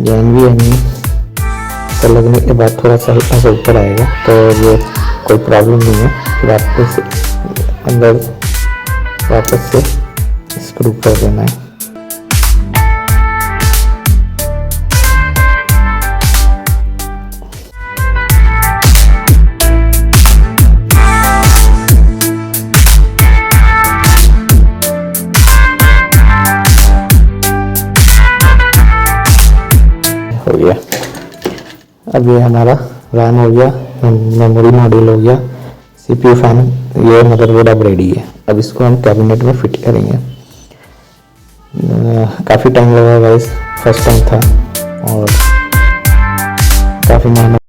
ये NVMe का लगने के बाद थोड़ा सा हल्का सा ऊपर आएगा, तो ये कोई प्रॉब्लम नहीं है। फिर आपको इसे अंदर वापस से स्क्रू कर देना है। हो गया। अब ये हमारा रैम हो गया, मेमोरी मॉड्यूल हो गया, CPU फैन, ये मदरबोर्ड अब रेडी है। अब इसको हम कैबिनेट में फिट करेंगे। काफ़ी टाइम लगा गाइस, फर्स्ट टाइम था और काफ़ी मेहनत